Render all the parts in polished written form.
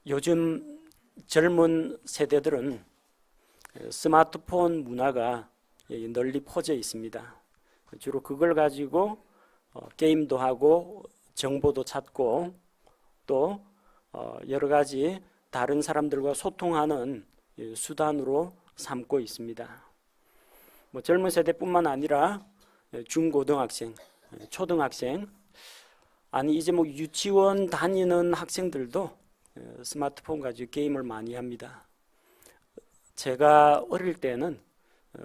요즘 젊은 세대들은 스마트폰 문화가 널리 퍼져 있습니다. 주로 그걸 가지고 게임도 하고 정보도 찾고 또 여러 가지 다른 사람들과 소통하는 수단으로 삼고 있습니다. 젊은 세대뿐만 아니라 중고등학생, 초등학생, 아니 이제 유치원 다니는 학생들도 스마트폰 가지고 게임을 많이 합니다. 제가 어릴 때는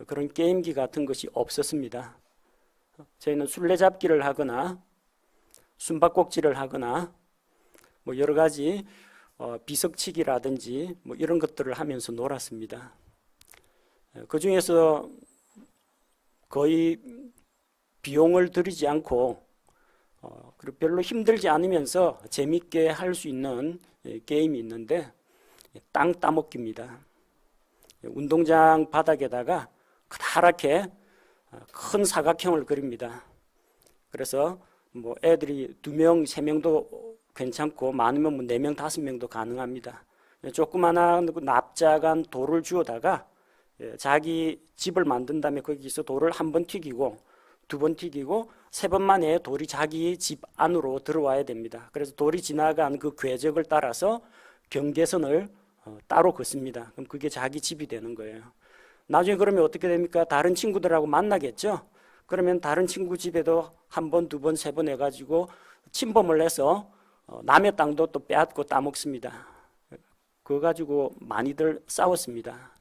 그런 게임기 같은 것이 없었습니다. 저희는 술래잡기를 하거나 숨바꼭질을 하거나 여러 가지 비석치기라든지 이런 것들을 하면서 놀았습니다. 그 중에서 거의 비용을 들이지 않고 그리고 별로 힘들지 않으면서 재밌게 할 수 있는 게임이 있는데 땅 따먹기입니다. 운동장 바닥에다가 커다랗게 큰 사각형을 그립니다. 그래서 애들이 2명, 3명도 괜찮고 많으면 4명, 5명도 가능합니다. 조그마한 납작한 돌을 주워다가 자기 집을 만든 다음에 거기서 돌을 1번 튀기고 2번 튀기고 3번 만에 돌이 자기 집 안으로 들어와야 됩니다. 그래서 돌이 지나간 그 궤적을 따라서 경계선을 따로 긋습니다. 그럼 그게 자기 집이 되는 거예요. 나중에 그러면 어떻게 됩니까? 다른 친구들하고 만나겠죠? 그러면 다른 친구 집에도 1번, 2번, 3번 해가지고 침범을 해서 남의 땅도 또 빼앗고 따먹습니다. 그거 가지고 많이들 싸웠습니다.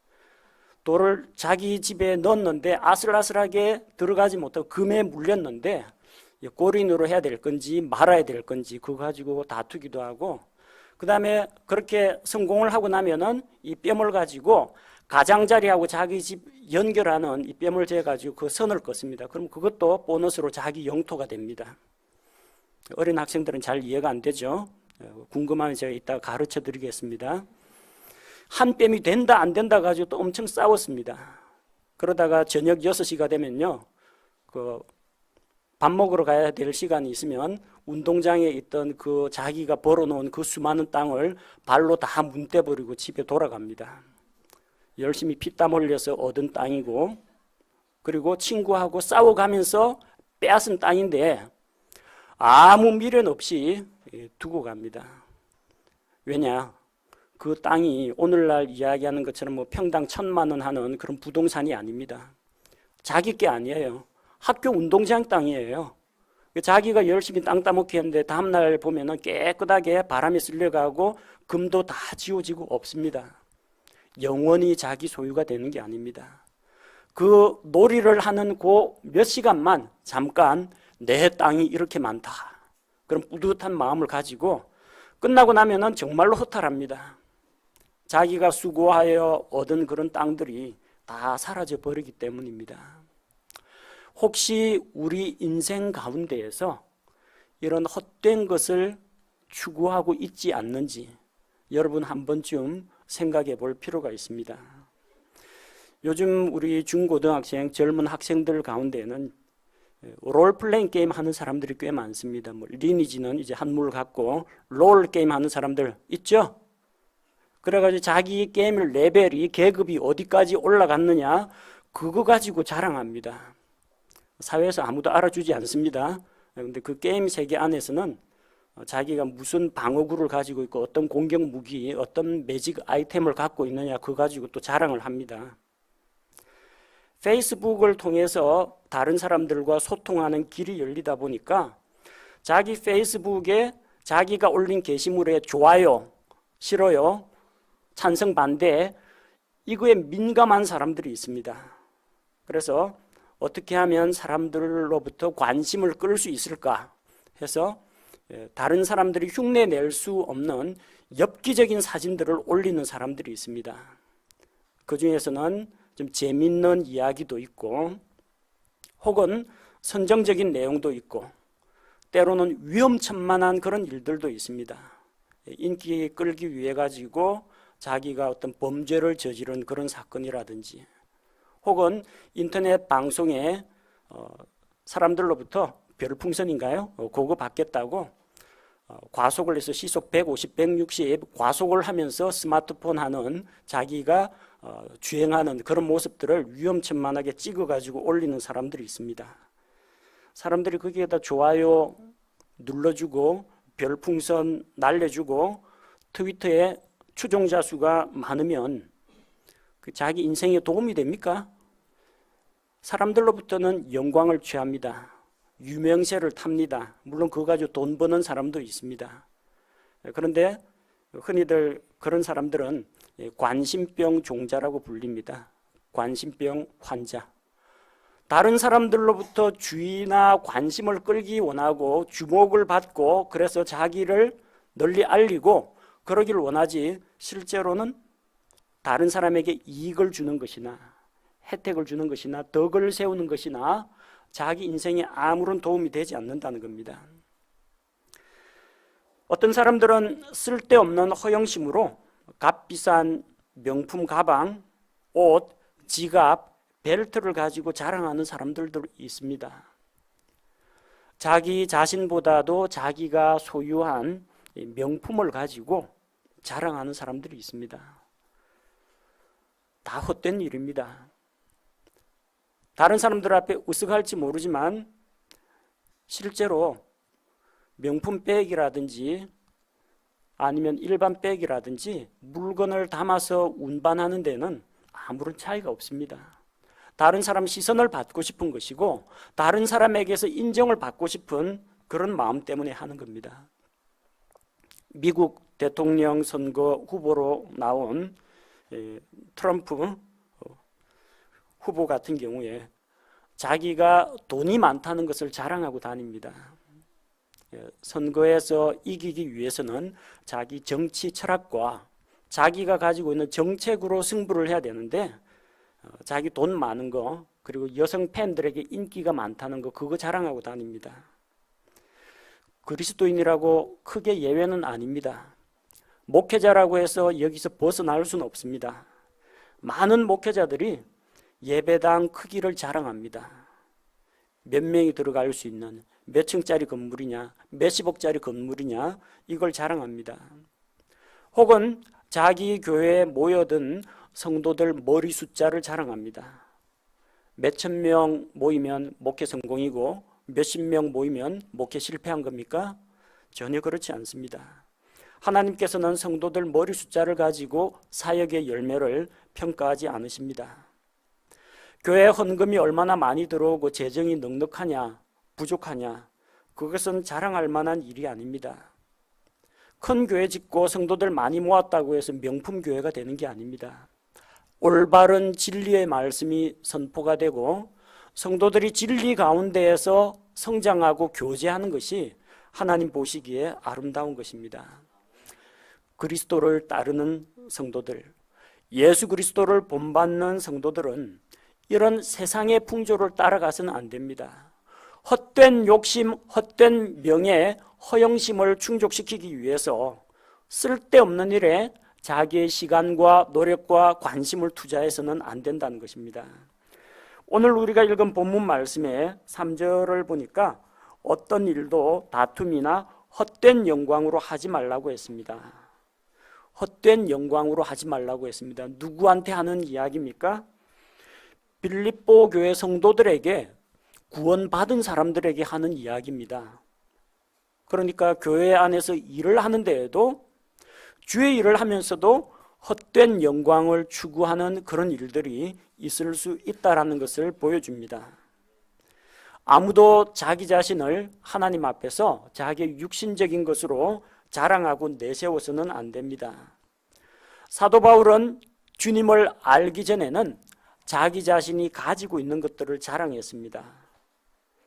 돌을 자기 집에 넣었는데 아슬아슬하게 들어가지 못하고 금에 물렸는데 골인으로 해야 될 건지 말아야 될 건지 그거 가지고 다투기도 하고, 그 다음에 그렇게 성공을 하고 나면은 이 뼘을 가지고 가장자리하고 자기 집 연결하는 이 뼘을 재가지고 그 선을 긋습니다. 그럼 그것도 보너스로 자기 영토가 됩니다. 어린 학생들은 잘 이해가 안 되죠. 궁금하면 제가 이따가 가르쳐 드리겠습니다. 한 뼘이 된다 안 된다 가지고 또 엄청 싸웠습니다. 그러다가 저녁 6시가 되면요, 밥 먹으러 가야 될 시간이 있으면 운동장에 있던 그 자기가 벌어놓은 그 수많은 땅을 발로 다 문대버리고 집에 돌아갑니다. 열심히 피땀 흘려서 얻은 땅이고, 그리고 친구하고 싸워가면서 빼앗은 땅인데 아무 미련 없이 두고 갑니다. 왜냐? 그 땅이 오늘날 이야기하는 것처럼 평당 1,000만 원 하는 그런 부동산이 아닙니다. 자기 게 아니에요. 학교 운동장 땅이에요. 자기가 열심히 땅 따먹기 했는데 다음날 보면은 깨끗하게 바람에 쓸려가고 금도 다 지워지고 없습니다. 영원히 자기 소유가 되는 게 아닙니다. 그 놀이를 하는 그 몇 시간만 잠깐 내 땅이 이렇게 많다, 그런 뿌듯한 마음을 가지고 끝나고 나면은 정말로 허탈합니다. 자기가 수고하여 얻은 그런 땅들이 다 사라져 버리기 때문입니다. 혹시 우리 인생 가운데에서 이런 헛된 것을 추구하고 있지 않는지 여러분 한 번쯤 생각해 볼 필요가 있습니다. 요즘 우리 중고등학생, 젊은 학생들 가운데는 롤플레잉 게임 하는 사람들이 꽤 많습니다. 리니지는 이제 한물 갖고 롤 게임 하는 사람들 있죠? 그래가지고 자기 게임 레벨이, 계급이 어디까지 올라갔느냐, 그거 가지고 자랑합니다. 사회에서 아무도 알아주지 않습니다. 그런데 그 게임 세계 안에서는 자기가 무슨 방어구를 가지고 있고 어떤 공격 무기, 어떤 매직 아이템을 갖고 있느냐, 그거 가지고 또 자랑을 합니다. 페이스북을 통해서 다른 사람들과 소통하는 길이 열리다 보니까 자기 페이스북에 자기가 올린 게시물에 좋아요, 싫어요, 찬성, 반대, 이거에 민감한 사람들이 있습니다. 그래서 어떻게 하면 사람들로부터 관심을 끌 수 있을까 해서 다른 사람들이 흉내낼 수 없는 엽기적인 사진들을 올리는 사람들이 있습니다. 그 중에서는 좀 재밌는 이야기도 있고 혹은 선정적인 내용도 있고 때로는 위험천만한 그런 일들도 있습니다. 인기 끌기 위해 가지고 자기가 어떤 범죄를 저지른 그런 사건이라든지 혹은 인터넷 방송에 사람들로부터 별풍선인가요? 그거 받겠다고 과속을 해서 시속 150, 160 과속을 하면서 스마트폰 하는 자기가 주행하는 그런 모습들을 위험천만하게 찍어가지고 올리는 사람들이 있습니다. 사람들이 거기에다 좋아요 눌러주고 별풍선 날려주고 트위터에 추종자 수가 많으면 그 자기 인생에 도움이 됩니까? 사람들로부터는 영광을 취합니다. 유명세를 탑니다. 물론 그거 가지고 돈 버는 사람도 있습니다. 그런데 흔히들 그런 사람들은 관심병 종자라고 불립니다. 관심병 환자. 다른 사람들로부터 주의나 관심을 끌기 원하고 주목을 받고 그래서 자기를 널리 알리고 그러기를 원하지 실제로는 다른 사람에게 이익을 주는 것이나 혜택을 주는 것이나 덕을 세우는 것이나 자기 인생에 아무런 도움이 되지 않는다는 겁니다. 어떤 사람들은 쓸데없는 허영심으로 값비싼 명품 가방, 옷, 지갑, 벨트를 가지고 자랑하는 사람들도 있습니다. 자기 자신보다도 자기가 소유한 명품을 가지고 자랑하는 사람들이 있습니다. 다 헛된 일입니다. 다른 사람들 앞에 으쓱할지 모르지만 실제로 명품 백이라든지 아니면 일반 백이라든지 물건을 담아서 운반하는 데는 아무런 차이가 없습니다. 다른 사람 시선을 받고 싶은 것이고 다른 사람에게서 인정을 받고 싶은 그런 마음 때문에 하는 겁니다. 미국 대통령 선거 후보로 나온 트럼프 후보 같은 경우에 자기가 돈이 많다는 것을 자랑하고 다닙니다. 선거에서 이기기 위해서는 자기 정치 철학과 자기가 가지고 있는 정책으로 승부를 해야 되는데 자기 돈 많은 거 그리고 여성 팬들에게 인기가 많다는 거 그거 자랑하고 다닙니다. 그리스도인이라고 크게 예외는 아닙니다. 목회자라고 해서 여기서 벗어날 수는 없습니다. 많은 목회자들이 예배당 크기를 자랑합니다. 몇 명이 들어갈 수 있는 몇 층짜리 건물이냐 몇십억짜리 건물이냐 이걸 자랑합니다. 혹은 자기 교회에 모여든 성도들 머리 숫자를 자랑합니다. 몇천 명 모이면 목회 성공이고 몇십 명 모이면 목회 실패한 겁니까? 전혀 그렇지 않습니다. 하나님께서는 성도들 머리 숫자를 가지고 사역의 열매를 평가하지 않으십니다. 교회 헌금이 얼마나 많이 들어오고 재정이 넉넉하냐 부족하냐 그것은 자랑할 만한 일이 아닙니다. 큰 교회 짓고 성도들 많이 모았다고 해서 명품 교회가 되는 게 아닙니다. 올바른 진리의 말씀이 선포가 되고 성도들이 진리 가운데에서 성장하고 교제하는 것이 하나님 보시기에 아름다운 것입니다. 그리스도를 따르는 성도들, 예수 그리스도를 본받는 성도들은 이런 세상의 풍조를 따라가서는 안 됩니다. 헛된 욕심, 헛된 명예, 허영심을 충족시키기 위해서 쓸데없는 일에 자기의 시간과 노력과 관심을 투자해서는 안 된다는 것입니다. 오늘 우리가 읽은 본문 말씀에 3절을 보니까 어떤 일도 다툼이나 헛된 영광으로 하지 말라고 했습니다. 헛된 영광으로 하지 말라고 했습니다. 누구한테 하는 이야기입니까? 빌립보 교회 성도들에게 구원받은 사람들에게 하는 이야기입니다. 그러니까 교회 안에서 일을 하는 데에도 주의 일을 하면서도 헛된 영광을 추구하는 그런 일들이 있을 수 있다는 것을 보여줍니다. 아무도 자기 자신을 하나님 앞에서 자기의 육신적인 것으로 자랑하고 내세워서는 안 됩니다. 사도 바울은 주님을 알기 전에는 자기 자신이 가지고 있는 것들을 자랑했습니다.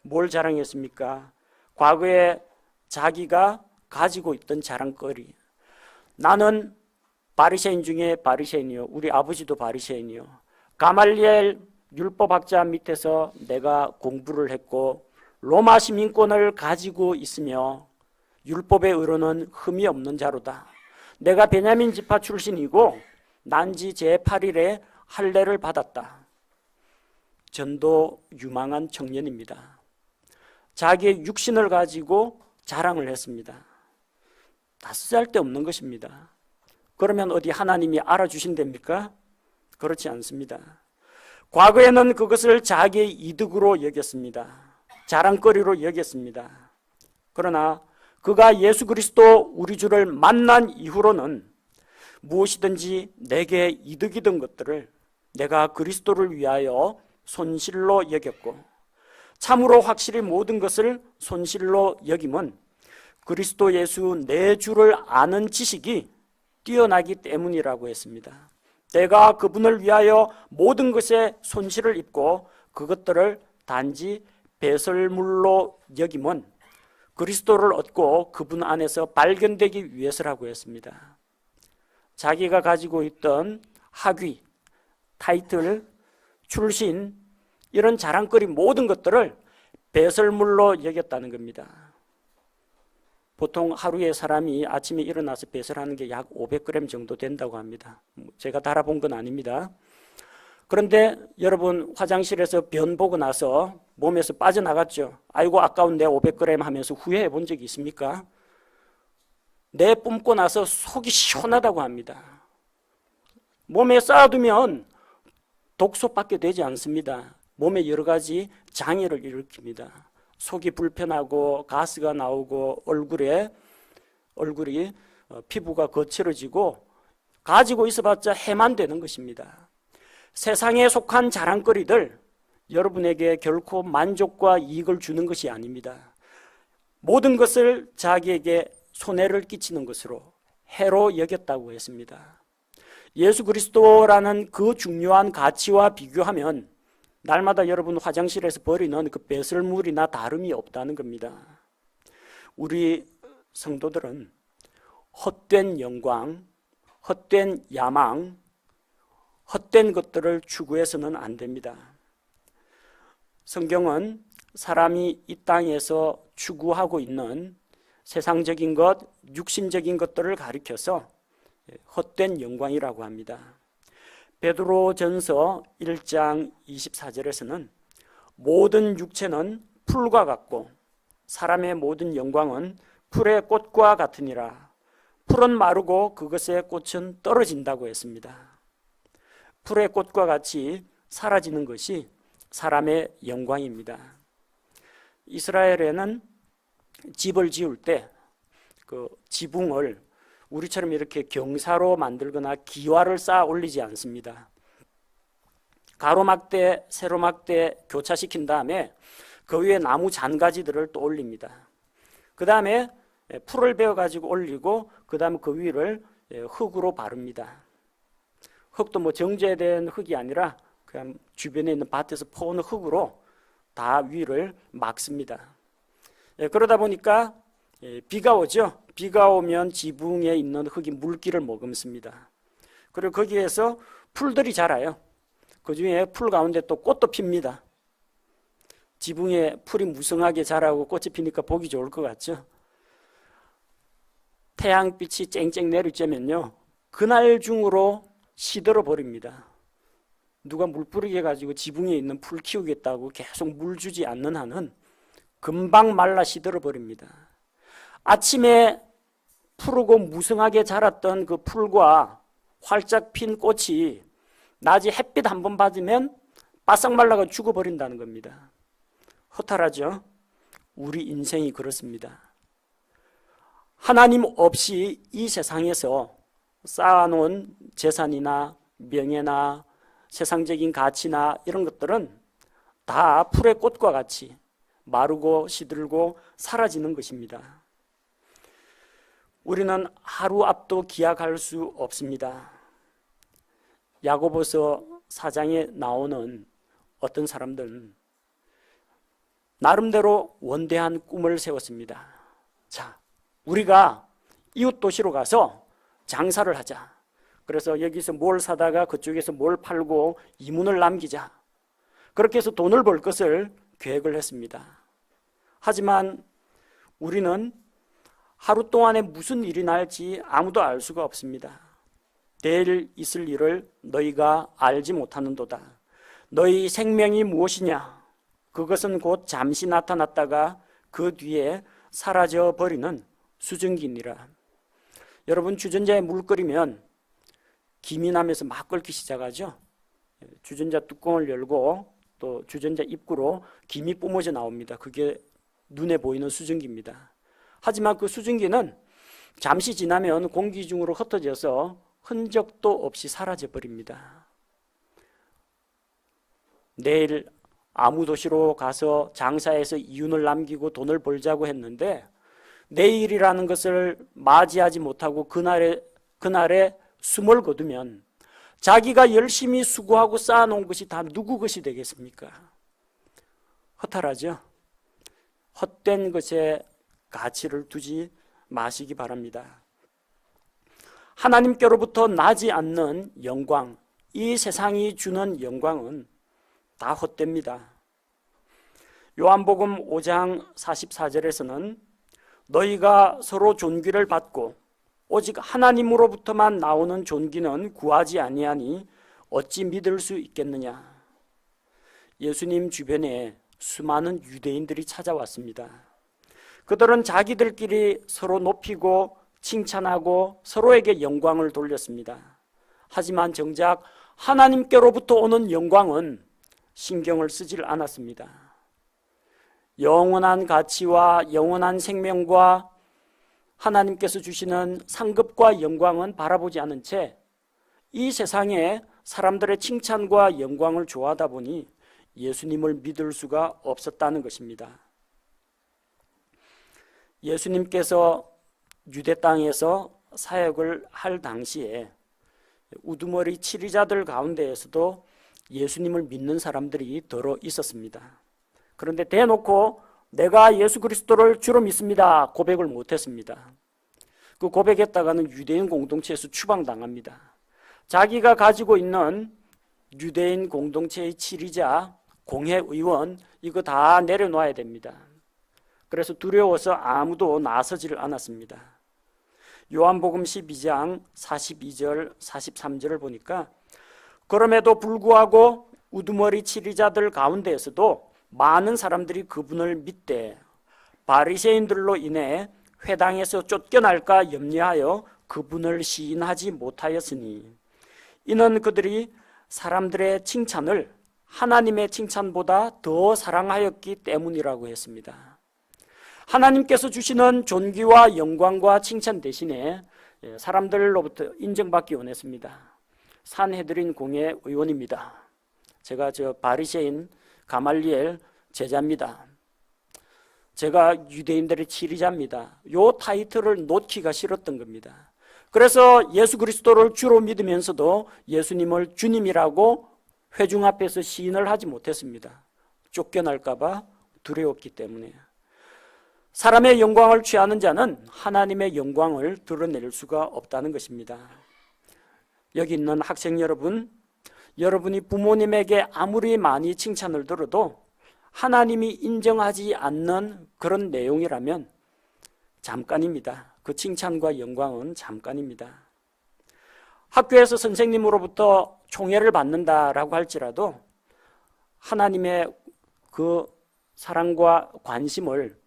뭘 자랑했습니까? 과거에 자기가 가지고 있던 자랑거리. 나는 바리새인 중에 바리새인이요. 우리 아버지도 바리새인이요. 가말리엘 율법학자 밑에서 내가 공부를 했고 로마 시민권을 가지고 있으며 율법의 의로는 흠이 없는 자로다. 내가 베냐민 지파 출신이고 난지 제8일에 할례를 받았다. 전도 유망한 청년입니다. 자기의 육신을 가지고 자랑을 했습니다. 다 쓸데없는 것입니다. 그러면 어디 하나님이 알아주신답니까? 그렇지 않습니다. 과거에는 그것을 자기의 이득으로 여겼습니다. 자랑거리로 여겼습니다. 그러나 그가 예수 그리스도 우리 주를 만난 이후로는 무엇이든지 내게 이득이던 것들을 내가 그리스도를 위하여 손실로 여겼고, 참으로 확실히 모든 것을 손실로 여김은 그리스도 예수 내 주를 아는 지식이 뛰어나기 때문이라고 했습니다. 내가 그분을 위하여 모든 것에 손실을 입고 그것들을 단지 배설물로 여김은 그리스도를 얻고 그분 안에서 발견되기 위해서라고 했습니다. 자기가 가지고 있던 학위, 타이틀, 출신, 이런 자랑거리 모든 것들을 배설물로 여겼다는 겁니다. 보통 하루에 사람이 아침에 일어나서 배설하는 게 약 500g 정도 된다고 합니다. 제가 달아본 건 아닙니다. 그런데 여러분, 화장실에서 변 보고 나서 몸에서 빠져나갔죠. 아이고 아까운 내 500g 하면서 후회해 본 적이 있습니까? 내 뿜고 나서 속이 시원하다고 합니다. 몸에 쌓아두면 독소밖에 되지 않습니다. 몸에 여러 가지 장애를 일으킵니다. 속이 불편하고 가스가 나오고 얼굴이 피부가 거칠어지고 가지고 있어봤자 해만 되는 것입니다. 세상에 속한 자랑거리들, 여러분에게 결코 만족과 이익을 주는 것이 아닙니다. 모든 것을 자기에게 손해를 끼치는 것으로 해로 여겼다고 했습니다. 예수 그리스도라는 그 중요한 가치와 비교하면 날마다 여러분 화장실에서 버리는 그 배설물이나 다름이 없다는 겁니다. 우리 성도들은 헛된 영광, 헛된 야망, 헛된 것들을 추구해서는 안 됩니다. 성경은 사람이 이 땅에서 추구하고 있는 세상적인 것, 육신적인 것들을 가리켜서 헛된 영광이라고 합니다. 베드로전서 1장 24절에서는 모든 육체는 풀과 같고 사람의 모든 영광은 풀의 꽃과 같으니라. 풀은 마르고 그것의 꽃은 떨어진다고 했습니다. 풀의 꽃과 같이 사라지는 것이 사람의 영광입니다. 이스라엘에는 집을 지을 때 그 지붕을 우리처럼 이렇게 경사로 만들거나 기와를 쌓아 올리지 않습니다. 가로막대, 세로막대 교차시킨 다음에 그 위에 나무 잔가지들을 또 올립니다. 그 다음에 풀을 베어가지고 올리고 그 다음에 그 위를 흙으로 바릅니다. 흙도 뭐 정제된 흙이 아니라 그냥 주변에 있는 밭에서 퍼오는 흙으로 다 위를 막습니다. 그러다 보니까 비가 오죠. 비가 오면 지붕에 있는 흙이 물기를 머금습니다. 그리고 거기에서 풀들이 자라요. 그 중에 풀 가운데 또 꽃도 핍니다. 지붕에 풀이 무성하게 자라고 꽃이 피니까 보기 좋을 것 같죠. 태양빛이 쨍쨍 내릴 때면요, 그날 중으로 시들어 버립니다. 누가 물 뿌리게 가지고 지붕에 있는 풀 키우겠다고 계속 물 주지 않는 한은 금방 말라 시들어 버립니다. 아침에 푸르고 무성하게 자랐던 그 풀과 활짝 핀 꽃이 낮에 햇빛 한 번 받으면 바싹 말라가 죽어버린다는 겁니다. 허탈하죠? 우리 인생이 그렇습니다. 하나님 없이 이 세상에서 쌓아놓은 재산이나 명예나 세상적인 가치나 이런 것들은 다 풀의 꽃과 같이 마르고 시들고 사라지는 것입니다. 우리는 하루 앞도 기약할 수 없습니다. 야고보서 4장에 나오는 어떤 사람들은 나름대로 원대한 꿈을 세웠습니다. 자, 우리가 이웃 도시로 가서 장사를 하자. 그래서 여기서 뭘 사다가 그쪽에서 뭘 팔고 이문을 남기자. 그렇게 해서 돈을 벌 것을 계획을 했습니다. 하지만 우리는 하루 동안에 무슨 일이 날지 아무도 알 수가 없습니다. 내일 있을 일을 너희가 알지 못하는도다. 너희 생명이 무엇이냐? 그것은 곧 잠시 나타났다가 그 뒤에 사라져 버리는 수증기니라. 여러분 주전자에 물 끓이면 김이 나면서 막 끓기 시작하죠. 주전자 뚜껑을 열고 또 주전자 입구로 김이 뿜어져 나옵니다. 그게 눈에 보이는 수증기입니다. 하지만 그 수증기는 잠시 지나면 공기 중으로 흩어져서 흔적도 없이 사라져 버립니다. 내일 아무 도시로 가서 장사해서 이윤을 남기고 돈을 벌자고 했는데 내일이라는 것을 맞이하지 못하고 그날에 숨을 거두면 자기가 열심히 수고하고 쌓아놓은 것이 다 누구 것이 되겠습니까? 허탈하죠? 헛된 것에 가치를 두지 마시기 바랍니다. 하나님께로부터 나지 않는 영광, 이 세상이 주는 영광은 다 헛됩니다. 요한복음 5장 44절에서는 너희가 서로 존귀를 받고 오직 하나님으로부터만 나오는 존귀는 구하지 아니하니 어찌 믿을 수 있겠느냐. 예수님 주변에 수많은 유대인들이 찾아왔습니다. 그들은 자기들끼리 서로 높이고 칭찬하고 서로에게 영광을 돌렸습니다. 하지만 정작 하나님께로부터 오는 영광은 신경을 쓰질 않았습니다. 영원한 가치와 영원한 생명과 하나님께서 주시는 상급과 영광은 바라보지 않은 채 이 세상에 사람들의 칭찬과 영광을 좋아하다 보니 예수님을 믿을 수가 없었다는 것입니다. 예수님께서 유대 땅에서 사역을 할 당시에 우두머리 치리자들 가운데에서도 예수님을 믿는 사람들이 더러 있었습니다. 그런데 대놓고 내가 예수 그리스도를 주로 믿습니다 고백을 못했습니다. 그 고백했다가는 유대인 공동체에서 추방당합니다. 자기가 가지고 있는 유대인 공동체의 치리자, 공회의원 이거 다 내려놔야 됩니다. 그래서 두려워서 아무도 나서지를 않았습니다. 요한복음 12장 42절 43절을 보니까 그럼에도 불구하고 우두머리 치리자들 가운데에서도 많은 사람들이 그분을 믿되 바리새인들로 인해 회당에서 쫓겨날까 염려하여 그분을 시인하지 못하였으니 이는 그들이 사람들의 칭찬을 하나님의 칭찬보다 더 사랑하였기 때문이라고 했습니다. 하나님께서 주시는 존귀와 영광과 칭찬 대신에 사람들로부터 인정받기 원했습니다. 산헤드린 공회 의원입니다. 제가 바리새인 가말리엘 제자입니다. 제가 유대인들의 치리자입니다. 요 타이틀을 놓기가 싫었던 겁니다. 그래서 예수 그리스도를 주로 믿으면서도 예수님을 주님이라고 회중 앞에서 시인을 하지 못했습니다. 쫓겨날까 봐 두려웠기 때문에. 사람의 영광을 취하는 자는 하나님의 영광을 드러낼 수가 없다는 것입니다. 여기 있는 학생 여러분, 여러분이 부모님에게 아무리 많이 칭찬을 들어도 하나님이 인정하지 않는 그런 내용이라면 잠깐입니다. 그 칭찬과 영광은 잠깐입니다. 학교에서 선생님으로부터 총애를 받는다라고 할지라도 하나님의 그 사랑과 관심을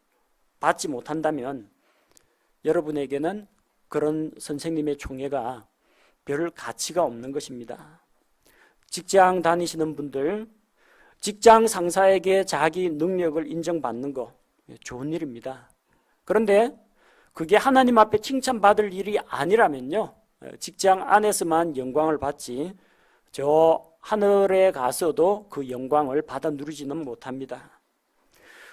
받지 못한다면 여러분에게는 그런 선생님의 총애가 별 가치가 없는 것입니다. 직장 다니시는 분들, 직장 상사에게 자기 능력을 인정받는 거 좋은 일입니다. 그런데 그게 하나님 앞에 칭찬받을 일이 아니라면요, 직장 안에서만 영광을 받지 저 하늘에 가서도 그 영광을 받아 누리지는 못합니다.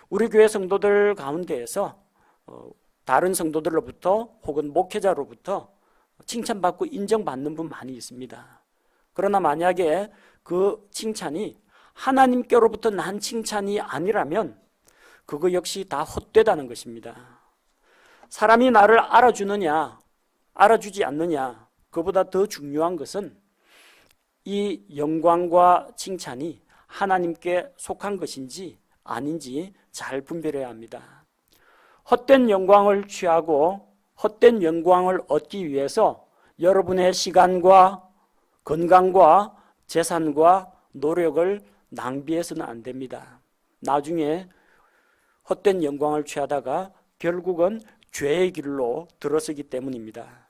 우리 교회 성도들 가운데에서 다른 성도들로부터 혹은 목회자로부터 칭찬받고 인정받는 분 많이 있습니다. 그러나 만약에 그 칭찬이 하나님께로부터 난 칭찬이 아니라면 그거 역시 다 헛되다는 것입니다. 사람이 나를 알아주느냐 알아주지 않느냐, 그보다 더 중요한 것은 이 영광과 칭찬이 하나님께 속한 것인지 아닌지 잘 분별해야 합니다. 헛된 영광을 취하고 헛된 영광을 얻기 위해서 여러분의 시간과 건강과 재산과 노력을 낭비해서는 안 됩니다. 나중에 헛된 영광을 취하다가 결국은 죄의 길로 들어서기 때문입니다.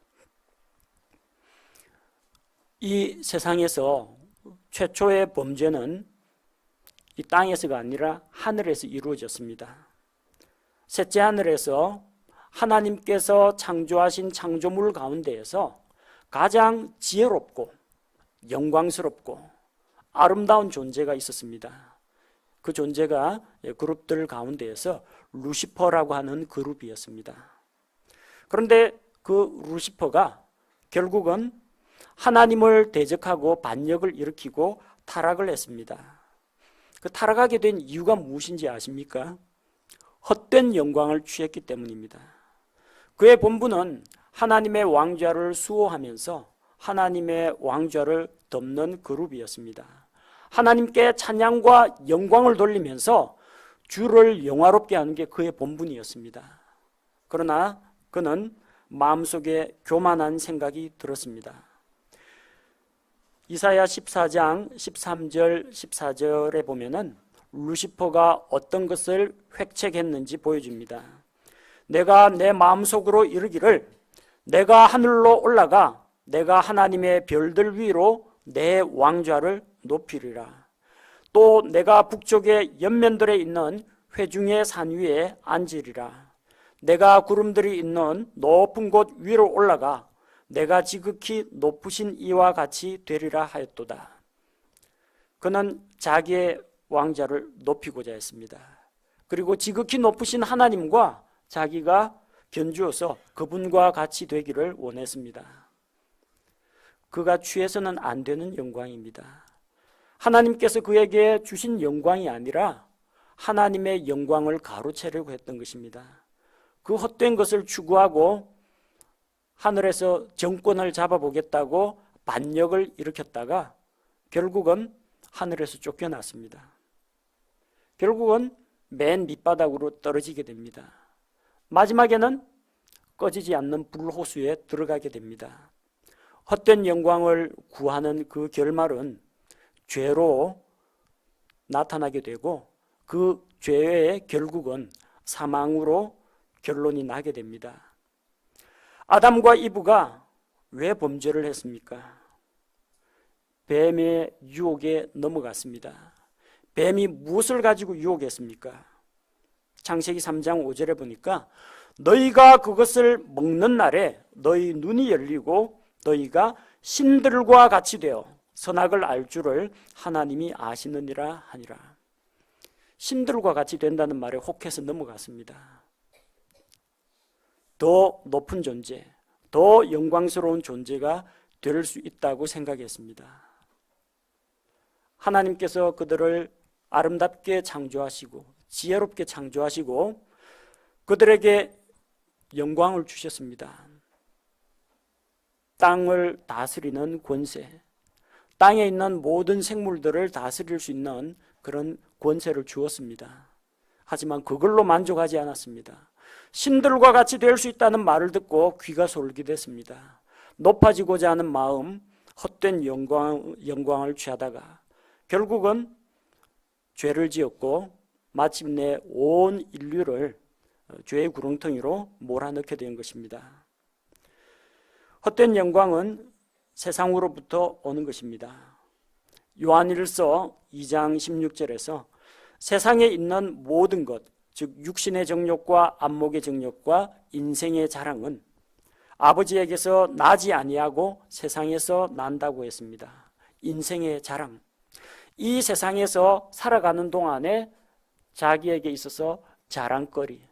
이 세상에서 최초의 범죄는 이 땅에서가 아니라 하늘에서 이루어졌습니다. 셋째 하늘에서 하나님께서 창조하신 창조물 가운데에서 가장 지혜롭고 영광스럽고 아름다운 존재가 있었습니다. 그 존재가 그룹들 가운데에서 루시퍼라고 하는 그룹이었습니다. 그런데 그 루시퍼가 결국은 하나님을 대적하고 반역을 일으키고 타락을 했습니다. 그 타락하게 된 이유가 무엇인지 아십니까? 헛된 영광을 취했기 때문입니다. 그의 본분은 하나님의 왕좌를 수호하면서 하나님의 왕좌를 덮는 그룹이었습니다. 하나님께 찬양과 영광을 돌리면서 주를 영화롭게 하는 게 그의 본분이었습니다. 그러나 그는 마음속에 교만한 생각이 들었습니다. 이사야 14장 13절 14절에 보면은 루시퍼가 어떤 것을 획책했는지 보여줍니다. 내가 내 마음속으로 이르기를 내가 하늘로 올라가 내가 하나님의 별들 위로 내 왕좌를 높이리라. 또 내가 북쪽의 연면들에 있는 회중의 산 위에 앉으리라. 내가 구름들이 있는 높은 곳 위로 올라가 내가 지극히 높으신 이와 같이 되리라 하였도다. 그는 자기의 왕좌를 높이고자 했습니다. 그리고 지극히 높으신 하나님과 자기가 견주어서 그분과 같이 되기를 원했습니다. 그가 취해서는 안 되는 영광입니다. 하나님께서 그에게 주신 영광이 아니라 하나님의 영광을 가로채려고 했던 것입니다. 그 헛된 것을 추구하고 하늘에서 정권을 잡아보겠다고 반역을 일으켰다가 결국은 하늘에서 쫓겨났습니다. 결국은 맨 밑바닥으로 떨어지게 됩니다. 마지막에는 꺼지지 않는 불호수에 들어가게 됩니다. 헛된 영광을 구하는 그 결말은 죄로 나타나게 되고 그 죄의 결국은 사망으로 결론이 나게 됩니다. 아담과 이브가 왜 범죄를 했습니까? 뱀의 유혹에 넘어갔습니다. 뱀이 무엇을 가지고 유혹했습니까? 창세기 3장 5절에 보니까 너희가 그것을 먹는 날에 너희 눈이 열리고 너희가 신들과 같이 되어 선악을 알 줄을 하나님이 아시느니라 하니라. 신들과 같이 된다는 말에 혹해서 넘어갔습니다. 더 높은 존재, 더 영광스러운 존재가 될 수 있다고 생각했습니다. 하나님께서 그들을 아름답게 창조하시고 지혜롭게 창조하시고 그들에게 영광을 주셨습니다. 땅을 다스리는 권세, 땅에 있는 모든 생물들을 다스릴 수 있는 그런 권세를 주었습니다. 하지만 그걸로 만족하지 않았습니다. 신들과 같이 될 수 있다는 말을 듣고 귀가 솔깃했습니다. 높아지고자 하는 마음, 헛된 영광을 취하다가 결국은 죄를 지었고 마침내 온 인류를 죄의 구렁텅이로 몰아넣게 된 것입니다. 헛된 영광은 세상으로부터 오는 것입니다. 요한일서 2장 16절에서 세상에 있는 모든 것, 즉 육신의 정욕과 안목의 정욕과 인생의 자랑은 아버지에게서 나지 아니하고 세상에서 난다고 했습니다. 인생의 자랑, 이 세상에서 살아가는 동안에 자기에게 있어서 자랑거리,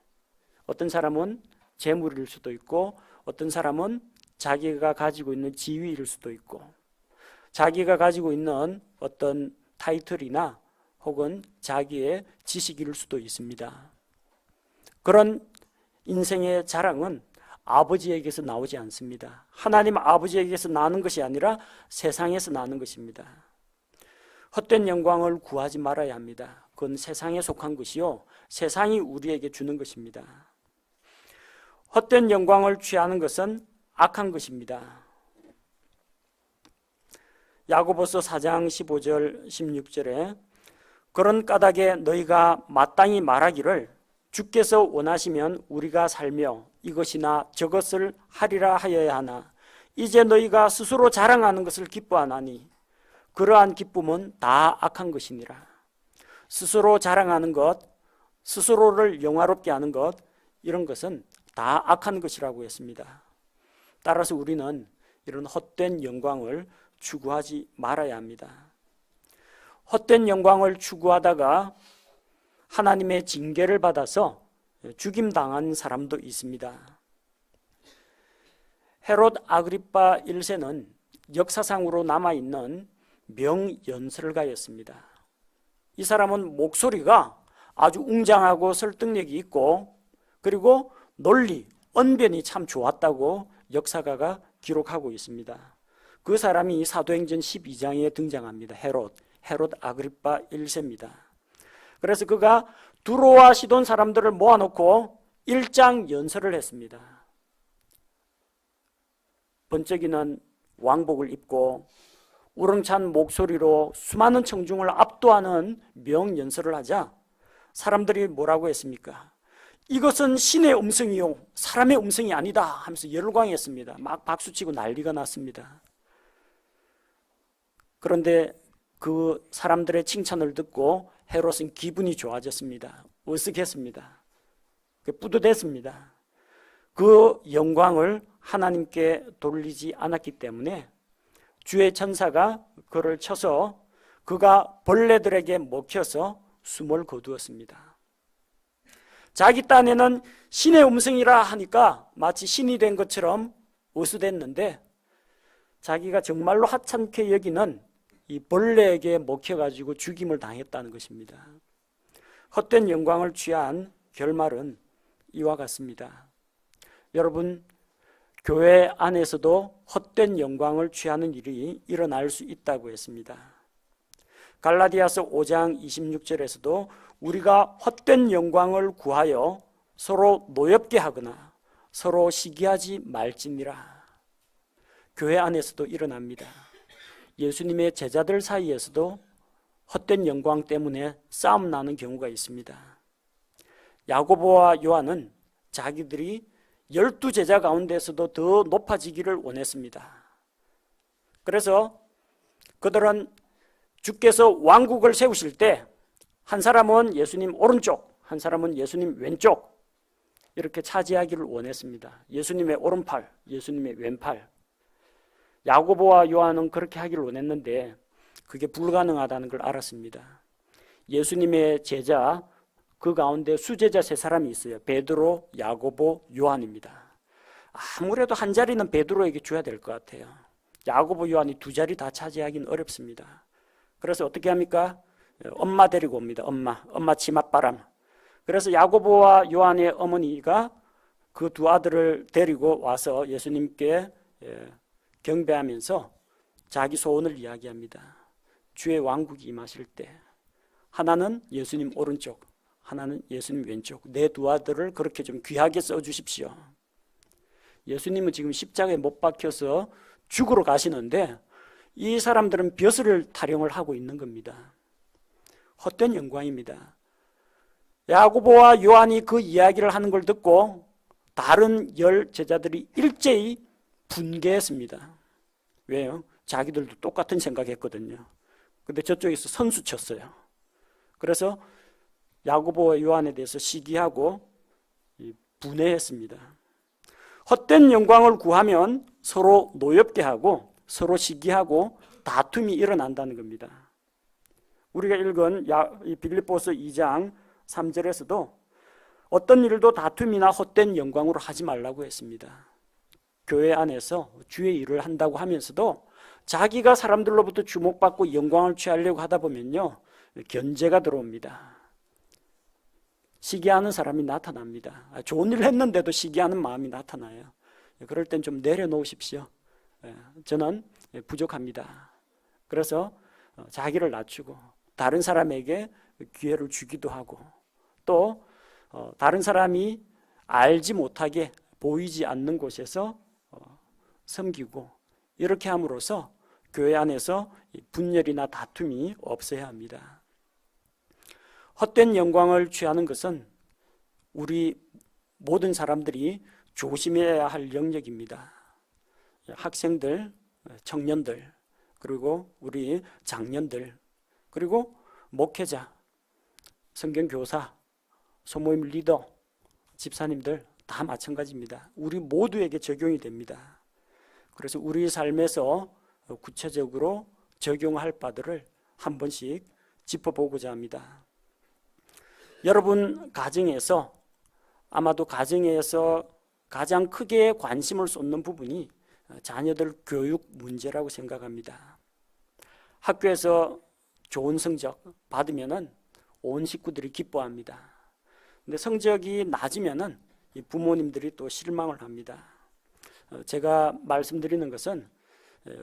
어떤 사람은 재물일 수도 있고 어떤 사람은 자기가 가지고 있는 지위일 수도 있고 자기가 가지고 있는 어떤 타이틀이나 혹은 자기의 지식일 수도 있습니다. 그런 인생의 자랑은 아버지에게서 나오지 않습니다. 하나님 아버지에게서 나는 것이 아니라 세상에서 나는 것입니다. 헛된 영광을 구하지 말아야 합니다. 그건 세상에 속한 것이요 세상이 우리에게 주는 것입니다. 헛된 영광을 취하는 것은 악한 것입니다. 야고보서 4장 15절 16절에 그런 까닭에 너희가 마땅히 말하기를 주께서 원하시면 우리가 살며 이것이나 저것을 하리라 하여야 하나 이제 너희가 스스로 자랑하는 것을 기뻐하나니 그러한 기쁨은 다 악한 것이니라. 스스로 자랑하는 것, 스스로를 영화롭게 하는 것, 이런 것은 다 악한 것이라고 했습니다. 따라서 우리는 이런 헛된 영광을 추구하지 말아야 합니다. 헛된 영광을 추구하다가 하나님의 징계를 받아서 죽임당한 사람도 있습니다. 헤롯 아그리파 1세는 역사상으로 남아있는 명연설가였습니다. 이 사람은 목소리가 아주 웅장하고 설득력이 있고 그리고 논리, 언변이 참 좋았다고 역사가가 기록하고 있습니다. 그 사람이 사도행전 12장에 등장합니다. 헤롯 아그리파 1세입니다. 그래서 그가 두로와 시돈 사람들을 모아놓고 일장 연설을 했습니다. 번쩍이는 왕복을 입고 우렁찬 목소리로 수많은 청중을 압도하는 명연설을 하자 사람들이 뭐라고 했습니까? 이것은 신의 음성이요 사람의 음성이 아니다 하면서 열광했습니다. 막 박수치고 난리가 났습니다. 그런데 그 사람들의 칭찬을 듣고 헤롯은 기분이 좋아졌습니다. 으쓱했습니다. 뿌듯했습니다. 그 영광을 하나님께 돌리지 않았기 때문에 주의 천사가 그를 쳐서 그가 벌레들에게 먹혀서 숨을 거두었습니다. 자기 딴에는 신의 음성이라 하니까 마치 신이 된 것처럼 으스댔는데 자기가 정말로 하찮게 여기는 이 벌레에게 먹혀가지고 죽임을 당했다는 것입니다. 헛된 영광을 취한 결말은 이와 같습니다. 여러분, 교회 안에서도 헛된 영광을 취하는 일이 일어날 수 있다고 했습니다. 갈라디아서 5장 26절에서도 우리가 헛된 영광을 구하여 서로 노엽게 하거나 서로 시기하지 말지니라. 교회 안에서도 일어납니다. 예수님의 제자들 사이에서도 헛된 영광 때문에 싸움 나는 경우가 있습니다. 야고보와 요한은 자기들이 12제자 가운데서도 더 높아지기를 원했습니다. 그래서 그들은 주께서 왕국을 세우실 때 한 사람은 예수님 오른쪽, 한 사람은 예수님 왼쪽 이렇게 차지하기를 원했습니다. 예수님의 오른팔, 예수님의 왼팔. 야고보와 요한은 그렇게 하기를 원했는데 그게 불가능하다는 걸 알았습니다. 예수님의 제자 그 가운데 수제자 3사람이 있어요. 베드로, 야고보, 요한입니다. 아무래도 한 자리는 베드로에게 줘야 될 것 같아요. 야고보, 요한이 2자리 다 차지하기는 어렵습니다. 그래서 어떻게 합니까? 엄마 데리고 옵니다. 엄마 치맛바람. 그래서 야고보와 요한의 어머니가 그 2 아들을 데리고 와서 예수님께 경배하면서 자기 소원을 이야기합니다. 주의 왕국이 임하실 때 하나는 예수님 오른쪽, 하나는 예수님 왼쪽, 내 2 아들을 그렇게 좀 귀하게 써주십시오. 예수님은 지금 십자가에 못 박혀서 죽으러 가시는데 이 사람들은 벼슬을 타령을 하고 있는 겁니다. 헛된 영광입니다. 야고보와 요한이 그 이야기를 하는 걸 듣고 다른 10 제자들이 일제히 분개했습니다. 왜요? 자기들도 똑같은 생각했거든요. 근데 저쪽에서 선수 쳤어요. 그래서 야고보와 요한에 대해서 시기하고 분해했습니다. 헛된 영광을 구하면 서로 노엽게 하고 서로 시기하고 다툼이 일어난다는 겁니다. 우리가 읽은 빌립보서 2장 3절에서도 어떤 일도 다툼이나 헛된 영광으로 하지 말라고 했습니다. 교회 안에서 주의 일을 한다고 하면서도 자기가 사람들로부터 주목받고 영광을 취하려고 하다 보면요, 견제가 들어옵니다. 시기하는 사람이 나타납니다. 좋은 일을 했는데도 시기하는 마음이 나타나요. 그럴 땐 좀 내려놓으십시오. 저는 부족합니다. 그래서 자기를 낮추고 다른 사람에게 기회를 주기도 하고 또 다른 사람이 알지 못하게 보이지 않는 곳에서 섬기고 이렇게 함으로써 교회 안에서 분열이나 다툼이 없어야 합니다. 헛된 영광을 취하는 것은 우리 모든 사람들이 조심해야 할 영역입니다. 학생들, 청년들, 그리고 우리 장년들, 그리고 목회자, 성경교사, 소모임 리더, 집사님들 다 마찬가지입니다. 우리 모두에게 적용이 됩니다. 그래서 우리 삶에서 구체적으로 적용할 바들을 한 번씩 짚어보고자 합니다. 여러분 가정에서 아마도 가정에서 가장 크게 관심을 쏟는 부분이 자녀들 교육 문제라고 생각합니다. 학교에서 좋은 성적 받으면은 온 식구들이 기뻐합니다. 근데 성적이 낮으면은 부모님들이 또 실망을 합니다. 제가 말씀드리는 것은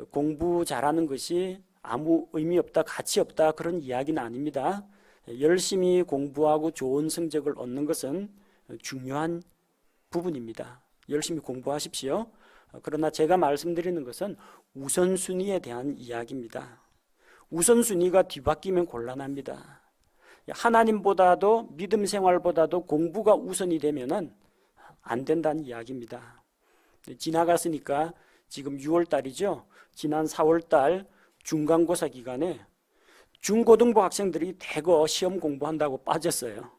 공부 잘하는 것이 아무 의미 없다, 가치 없다 그런 이야기는 아닙니다. 열심히 공부하고 좋은 성적을 얻는 것은 중요한 부분입니다. 열심히 공부하십시오. 그러나 제가 말씀드리는 것은 우선순위에 대한 이야기입니다. 우선순위가 뒤바뀌면 곤란합니다. 하나님보다도 믿음 생활보다도 공부가 우선이 되면은 안 된다는 이야기입니다. 지나갔으니까 지금 6월 달이죠. 지난 4월 달 중간고사 기간에 중고등부 학생들이 대거 시험 공부한다고 빠졌어요.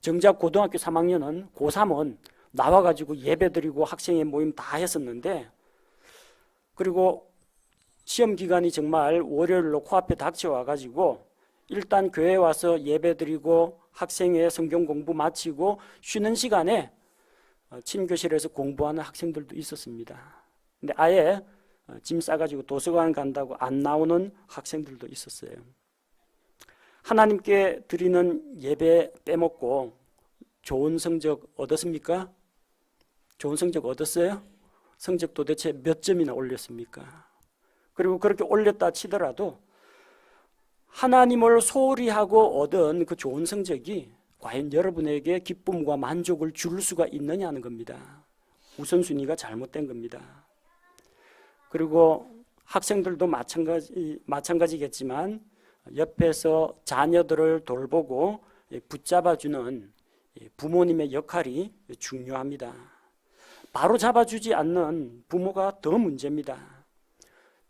정작 고등학교 3학년은 고3은 나와가지고 예배드리고 학생회 모임 다 했었는데, 그리고 시험 기간이 정말 월요일로 코앞에 닥쳐와가지고 일단 교회 와서 예배드리고 학생회 성경 공부 마치고 쉬는 시간에 침교실에서 공부하는 학생들도 있었습니다. 근데 아예 짐 싸가지고 도서관 간다고 안 나오는 학생들도 있었어요. 하나님께 드리는 예배 빼먹고 좋은 성적 얻었습니까? 좋은 성적 얻었어요? 성적 도대체 몇 점이나 올렸습니까? 그리고 그렇게 올렸다 치더라도 하나님을 소홀히 하고 얻은 그 좋은 성적이 과연 여러분에게 기쁨과 만족을 줄 수가 있느냐는 겁니다. 우선순위가 잘못된 겁니다. 그리고 학생들도 마찬가지겠지만 옆에서 자녀들을 돌보고 붙잡아주는 부모님의 역할이 중요합니다. 바로 잡아주지 않는 부모가 더 문제입니다.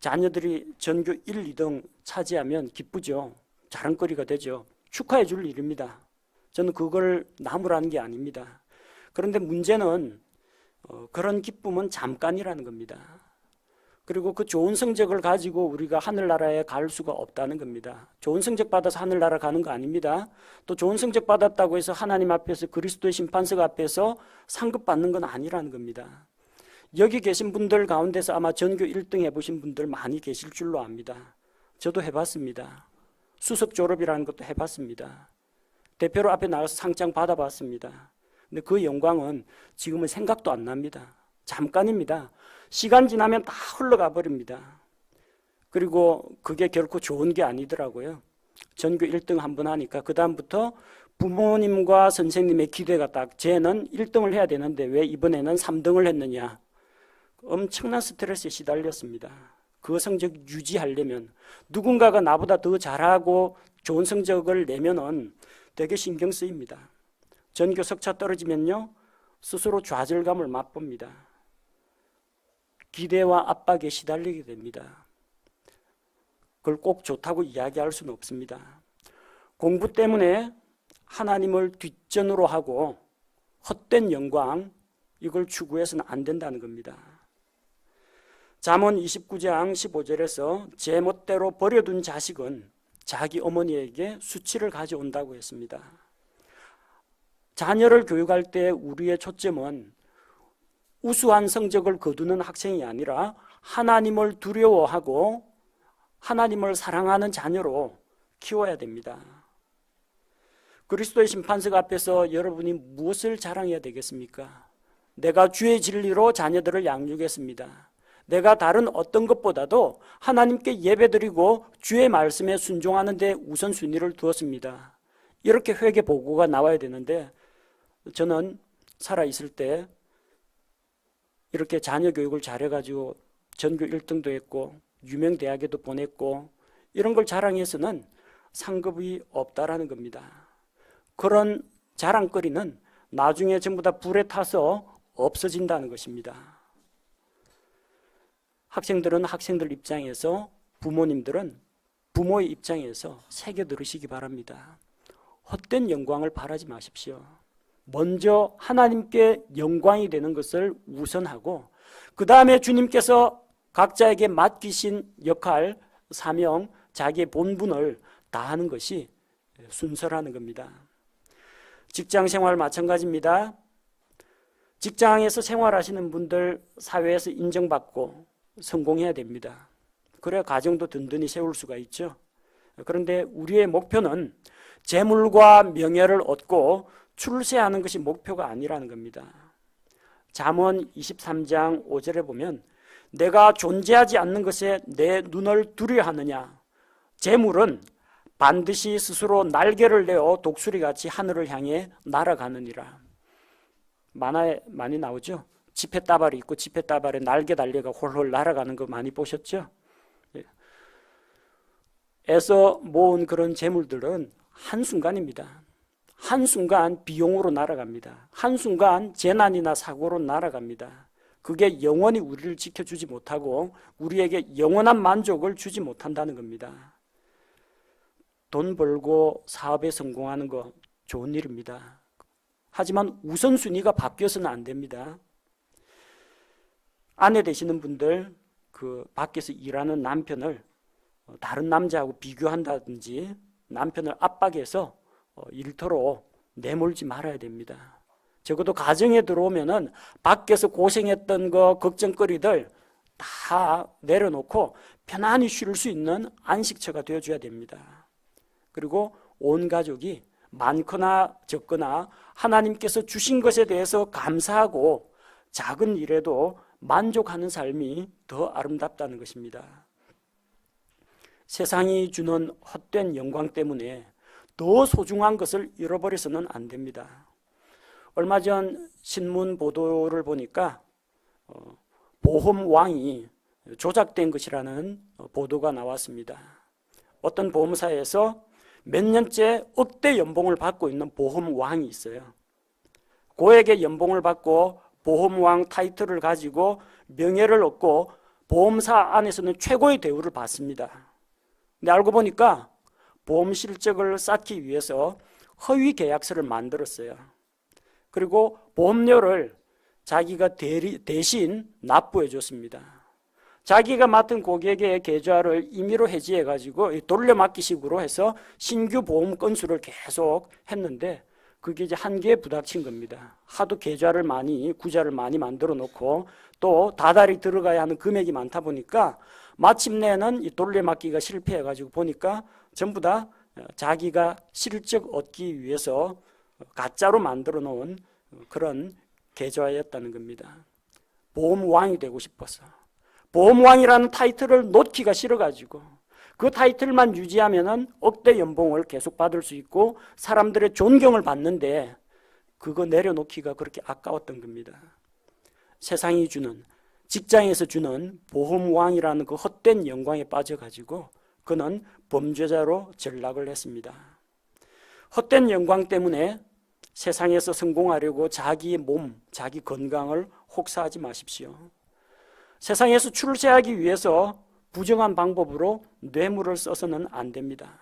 자녀들이 전교 1, 2등 차지하면 기쁘죠. 자랑거리가 되죠. 축하해 줄 일입니다. 저는 그걸 나무라는 게 아닙니다. 그런데 문제는 그런 기쁨은 잠깐이라는 겁니다. 그리고 그 좋은 성적을 가지고 우리가 하늘나라에 갈 수가 없다는 겁니다. 좋은 성적 받아서 하늘나라 가는 거 아닙니다. 또 좋은 성적 받았다고 해서 하나님 앞에서 그리스도의 심판석 앞에서 상급 받는 건 아니라는 겁니다. 여기 계신 분들 가운데서 아마 전교 1등 해보신 분들 많이 계실 줄로 압니다. 저도 해봤습니다. 수석 졸업이라는 것도 해봤습니다. 대표로 앞에 나가서 상장 받아봤습니다. 근데 그 영광은 지금은 생각도 안 납니다. 잠깐입니다. 시간 지나면 다 흘러가 버립니다. 그리고 그게 결코 좋은 게 아니더라고요. 전교 1등 한 번 하니까 그 다음부터 부모님과 선생님의 기대가 딱 쟤는 1등을 해야 되는데 왜 이번에는 3등을 했느냐. 엄청난 스트레스에 시달렸습니다. 그 성적 유지하려면 누군가가 나보다 더 잘하고 좋은 성적을 내면은 되게 신경 쓰입니다. 전교 석차 떨어지면요 스스로 좌절감을 맛봅니다. 기대와 압박에 시달리게 됩니다. 그걸 꼭 좋다고 이야기할 수는 없습니다. 공부 때문에 하나님을 뒷전으로 하고 헛된 영광, 이걸 추구해서는 안 된다는 겁니다. 잠언 29장 15절에서 제 멋대로 버려둔 자식은 자기 어머니에게 수치를 가져온다고 했습니다. 자녀를 교육할 때 우리의 초점은 우수한 성적을 거두는 학생이 아니라 하나님을 두려워하고 하나님을 사랑하는 자녀로 키워야 됩니다. 그리스도의 심판석 앞에서 여러분이 무엇을 자랑해야 되겠습니까? 내가 주의 진리로 자녀들을 양육했습니다. 내가 다른 어떤 것보다도 하나님께 예배드리고 주의 말씀에 순종하는 데 우선순위를 두었습니다. 이렇게 회개 보고가 나와야 되는데 저는 살아있을 때 이렇게 자녀 교육을 잘해가지고 전교 1등도 했고 유명 대학에도 보냈고 이런 걸 자랑해서는 상급이 없다라는 겁니다. 그런 자랑거리는 나중에 전부 다 불에 타서 없어진다는 것입니다. 학생들은 학생들 입장에서, 부모님들은 부모의 입장에서 새겨 들으시기 바랍니다. 헛된 영광을 바라지 마십시오. 먼저 하나님께 영광이 되는 것을 우선하고 그 다음에 주님께서 각자에게 맡기신 역할, 사명, 자기의 본분을 다하는 것이 순서라는 겁니다. 직장생활 마찬가지입니다. 직장에서 생활하시는 분들 사회에서 인정받고 성공해야 됩니다. 그래야 가정도 든든히 세울 수가 있죠. 그런데 우리의 목표는 재물과 명예를 얻고 출세하는 것이 목표가 아니라는 겁니다. 잠언 23장 5절에 보면 내가 존재하지 않는 것에 내 눈을 두려워하느냐. 재물은 반드시 스스로 날개를 내어 독수리같이 하늘을 향해 날아가느니라. 만화에 많이 나오죠. 지폐다발이 있고 지폐다발에 날개 달려가 홀홀 날아가는 거 많이 보셨죠? 에서 모은 그런 재물들은 한순간입니다. 한순간 비용으로 날아갑니다. 한순간 재난이나 사고로 날아갑니다. 그게 영원히 우리를 지켜주지 못하고 우리에게 영원한 만족을 주지 못한다는 겁니다. 돈 벌고 사업에 성공하는 거 좋은 일입니다. 하지만 우선순위가 바뀌어서는 안 됩니다. 아내 되시는 분들 그 밖에서 일하는 남편을 다른 남자하고 비교한다든지 남편을 압박해서 일터로 내몰지 말아야 됩니다. 적어도 가정에 들어오면은 밖에서 고생했던 거 걱정거리들 다 내려놓고 편안히 쉴 수 있는 안식처가 되어줘야 됩니다. 그리고 온 가족이 많거나 적거나 하나님께서 주신 것에 대해서 감사하고 작은 일에도 만족하는 삶이 더 아름답다는 것입니다. 세상이 주는 헛된 영광 때문에 더 소중한 것을 잃어버려서는 안 됩니다. 얼마 전 신문 보도를 보니까 보험왕이 조작된 것이라는 보도가 나왔습니다. 어떤 보험사에서 몇 년째 억대 연봉을 받고 있는 보험왕이 있어요. 고액의 연봉을 받고 보험왕 타이틀을 가지고 명예를 얻고 보험사 안에서는 최고의 대우를 받습니다. 근데 알고 보니까 보험 실적을 쌓기 위해서 허위 계약서를 만들었어요. 그리고 보험료를 자기가 대신 납부해 줬습니다. 자기가 맡은 고객의 계좌를 임의로 해지해가지고 돌려막기식으로 해서 신규 보험 건수를 계속 했는데 그게 이제 한계에 부닥친 겁니다. 하도 계좌를 구자를 많이 만들어 놓고 또 다달이 들어가야 하는 금액이 많다 보니까 마침내는 이 돌려막기가 실패해가지고 보니까 전부 다 자기가 실적 얻기 위해서 가짜로 만들어 놓은 그런 계좌였다는 겁니다. 보험왕이 되고 싶어서. 보험왕이라는 타이틀을 놓기가 싫어가지고 그 타이틀만 유지하면은 억대 연봉을 계속 받을 수 있고 사람들의 존경을 받는데 그거 내려놓기가 그렇게 아까웠던 겁니다. 세상이 주는, 직장에서 주는 보험왕이라는 그 헛된 영광에 빠져가지고 그는 범죄자로 전락을 했습니다. 헛된 영광 때문에 세상에서 성공하려고 자기의 몸, 자기 건강을 혹사하지 마십시오. 세상에서 출세하기 위해서 부정한 방법으로 뇌물을 써서는 안 됩니다.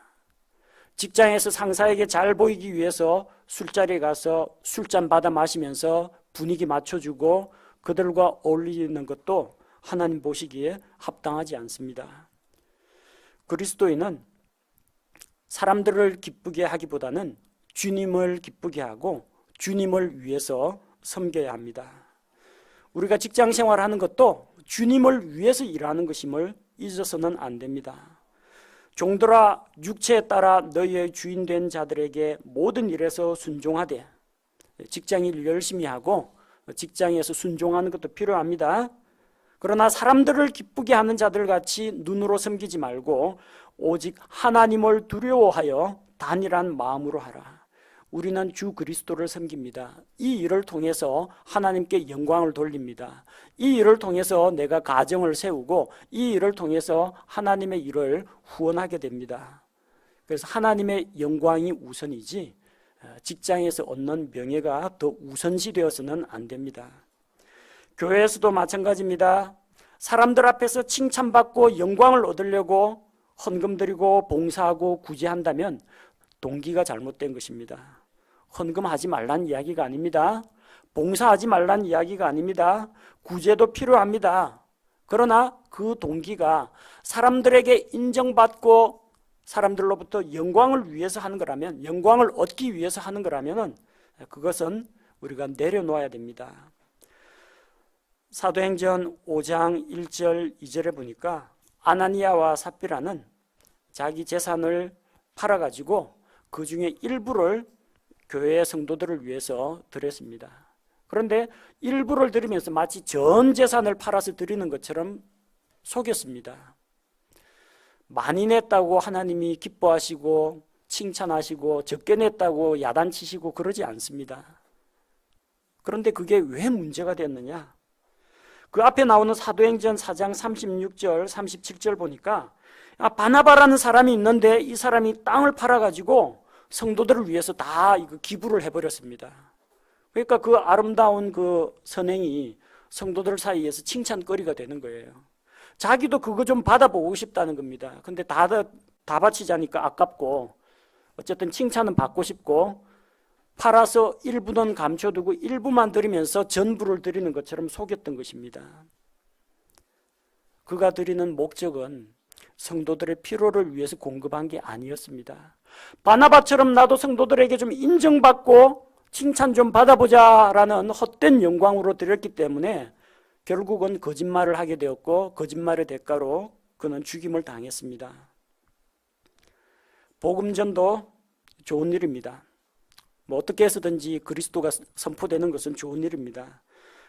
직장에서 상사에게 잘 보이기 위해서 술자리에 가서 술잔 받아 마시면서 분위기 맞춰주고 그들과 어울리는 것도 하나님 보시기에 합당하지 않습니다. 그리스도인은 사람들을 기쁘게 하기보다는 주님을 기쁘게 하고 주님을 위해서 섬겨야 합니다. 우리가 직장 생활하는 것도 주님을 위해서 일하는 것임을 잊어서는 안 됩니다. 종들아 육체에 따라 너희의 주인된 자들에게 모든 일에서 순종하되, 직장일 열심히 하고 직장에서 순종하는 것도 필요합니다. 그러나 사람들을 기쁘게 하는 자들 같이 눈으로 섬기지 말고 오직 하나님을 두려워하여 단일한 마음으로 하라. 우리는 주 그리스도를 섬깁니다. 이 일을 통해서 하나님께 영광을 돌립니다. 이 일을 통해서 내가 가정을 세우고 이 일을 통해서 하나님의 일을 후원하게 됩니다. 그래서 하나님의 영광이 우선이지 직장에서 얻는 명예가 더 우선시 되어서는 안 됩니다. 교회에서도 마찬가지입니다. 사람들 앞에서 칭찬받고 영광을 얻으려고 헌금 드리고 봉사하고 구제한다면 동기가 잘못된 것입니다. 헌금하지 말란 이야기가 아닙니다. 봉사하지 말란 이야기가 아닙니다. 구제도 필요합니다. 그러나 그 동기가 사람들에게 인정받고 사람들로부터 영광을 위해서 하는 거라면, 영광을 얻기 위해서 하는 거라면 그것은 우리가 내려놓아야 됩니다. 사도행전 5장 1절 2절에 보니까 아나니아와 삽비라는 자기 재산을 팔아가지고 그 중에 일부를 교회의 성도들을 위해서 드렸습니다. 그런데 일부를 드리면서 마치 전 재산을 팔아서 드리는 것처럼 속였습니다. 많이 냈다고 하나님이 기뻐하시고 칭찬하시고 적게 냈다고 야단치시고 그러지 않습니다. 그런데 그게 왜 문제가 됐느냐? 그 앞에 나오는 사도행전 4장 36절 37절 보니까 바나바라는 사람이 있는데 이 사람이 땅을 팔아가지고 성도들을 위해서 다 기부를 해버렸습니다. 그러니까 그 아름다운 그 선행이 성도들 사이에서 칭찬거리가 되는 거예요. 자기도 그거 좀 받아보고 싶다는 겁니다. 근데 다 바치자니까 아깝고 어쨌든 칭찬은 받고 싶고 팔아서 일부는 감춰두고 일부만 드리면서 전부를 드리는 것처럼 속였던 것입니다. 그가 드리는 목적은 성도들의 필요를 위해서 공급한 게 아니었습니다. 바나바처럼 나도 성도들에게 좀 인정받고 칭찬 좀 받아보자라는 헛된 영광으로 드렸기 때문에 결국은 거짓말을 하게 되었고 거짓말의 대가로 그는 죽임을 당했습니다. 복음전도 좋은 일입니다. 어떻게 해서든지 그리스도가 선포되는 것은 좋은 일입니다.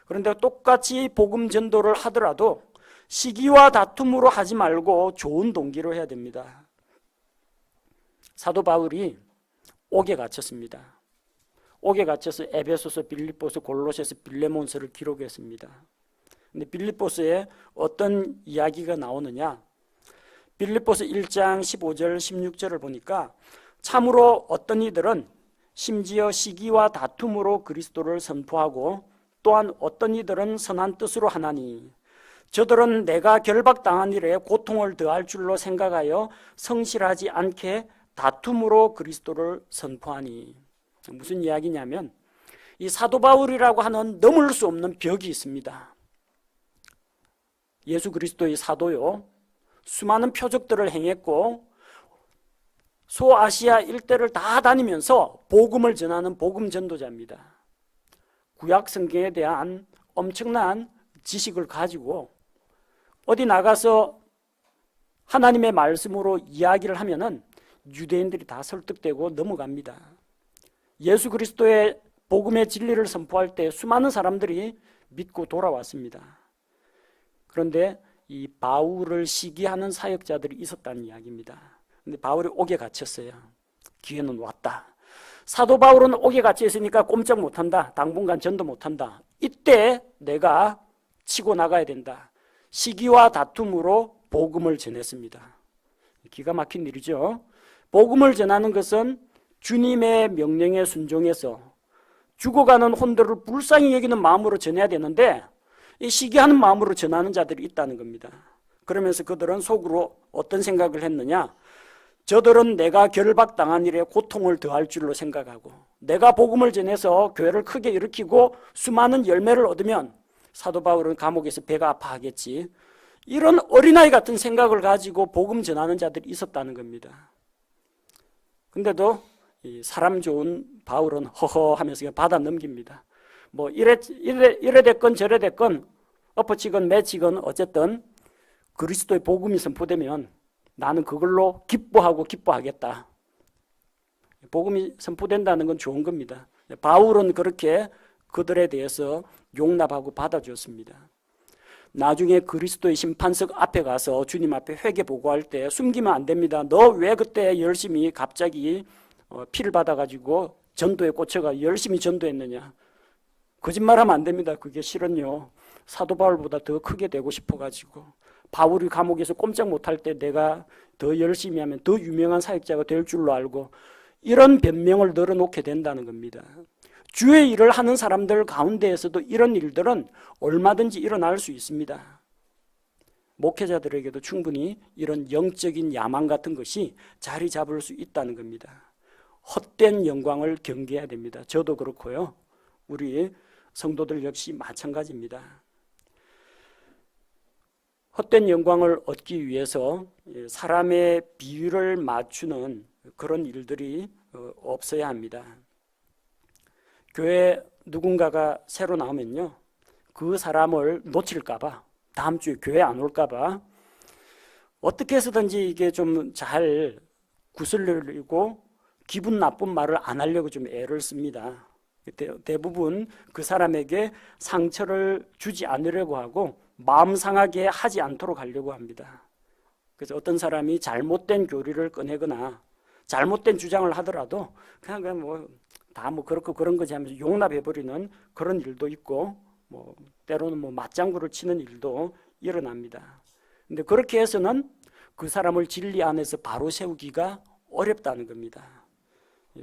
그런데 똑같이 복음 전도를 하더라도 시기와 다툼으로 하지 말고 좋은 동기로 해야 됩니다. 사도 바울이 옥에 갇혔습니다. 옥에 갇혀서 에베소서, 빌립보서, 골로새서, 빌레몬서를 기록했습니다. 근데 빌립보서에 어떤 이야기가 나오느냐? 빌립보서 1장 15절 16절을 보니까 참으로 어떤 이들은 심지어 시기와 다툼으로 그리스도를 선포하고 또한 어떤 이들은 선한 뜻으로 하나니 저들은 내가 결박당한 일에 고통을 더할 줄로 생각하여 성실하지 않게 다툼으로 그리스도를 선포하니. 무슨 이야기냐면 이 사도 바울이라고 하는 넘을 수 없는 벽이 있습니다. 예수 그리스도의 사도요, 수많은 표적들을 행했고 소아시아 일대를 다 다니면서 복음을 전하는 복음 전도자입니다. 구약 성경에 대한 엄청난 지식을 가지고 어디 나가서 하나님의 말씀으로 이야기를 하면은 유대인들이 다 설득되고 넘어갑니다. 예수 그리스도의 복음의 진리를 선포할 때 수많은 사람들이 믿고 돌아왔습니다. 그런데 이 바울을 시기하는 사역자들이 있었다는 이야기입니다. 근데 바울이 옥에 갇혔어요. 기회는 왔다. 사도 바울은 옥에 갇혀 있으니까 꼼짝 못한다. 당분간 전도 못한다. 이때 내가 치고 나가야 된다. 시기와 다툼으로 복음을 전했습니다. 기가 막힌 일이죠. 복음을 전하는 것은 주님의 명령에 순종해서 죽어가는 혼들을 불쌍히 여기는 마음으로 전해야 되는데 이 시기하는 마음으로 전하는 자들이 있다는 겁니다. 그러면서 그들은 속으로 어떤 생각을 했느냐? 저들은 내가 결박당한 일에 고통을 더할 줄로 생각하고 내가 복음을 전해서 교회를 크게 일으키고 수많은 열매를 얻으면 사도 바울은 감옥에서 배가 아파하겠지. 이런 어린아이 같은 생각을 가지고 복음 전하는 자들이 있었다는 겁니다. 근데도 이 사람 좋은 바울은 허허 하면서 그냥 받아 넘깁니다. 뭐 이래 됐건 저래 됐건 엎어치건 매치건 어쨌든 그리스도의 복음이 선포되면 나는 그걸로 기뻐하겠다. 복음이 선포된다는 건 좋은 겁니다. 바울은 그렇게 그들에 대해서 용납하고 받아줬습니다. 나중에 그리스도의 심판석 앞에 가서 주님 앞에 회개 보고할 때 숨기면 안 됩니다. 너 왜 그때 열심히 갑자기 피를 받아가지고 전도에 꽂혀가 열심히 전도했느냐. 거짓말하면 안 됩니다. 그게 실은요. 사도 바울보다 더 크게 되고 싶어가지고 바울이 감옥에서 꼼짝 못할 때 내가 더 열심히 하면 더 유명한 사역자가 될 줄로 알고 이런 변명을 늘어놓게 된다는 겁니다. 주의 일을 하는 사람들 가운데에서도 이런 일들은 얼마든지 일어날 수 있습니다. 목회자들에게도 충분히 이런 영적인 야망 같은 것이 자리 잡을 수 있다는 겁니다. 헛된 영광을 경계해야 됩니다. 저도 그렇고요. 우리 성도들 역시 마찬가지입니다. 헛된 영광을 얻기 위해서 사람의 비율을 맞추는 그런 일들이 없어야 합니다. 교회 누군가가 새로 나오면요, 그 사람을 놓칠까봐, 다음 주에 교회 안 올까봐 어떻게 해서든지 이게 좀 잘 구슬리고 기분 나쁜 말을 안 하려고 좀 애를 씁니다. 대부분 그 사람에게 상처를 주지 않으려고 하고 마음 상하게 하지 않도록 하려고 합니다. 그래서 어떤 사람이 잘못된 교리를 꺼내거나 잘못된 주장을 하더라도 그냥 뭐 다 뭐 그렇고 그런 거지 하면서 용납해버리는 그런 일도 있고, 뭐 때로는 뭐 맞장구를 치는 일도 일어납니다. 근데 그렇게 해서는 그 사람을 진리 안에서 바로 세우기가 어렵다는 겁니다.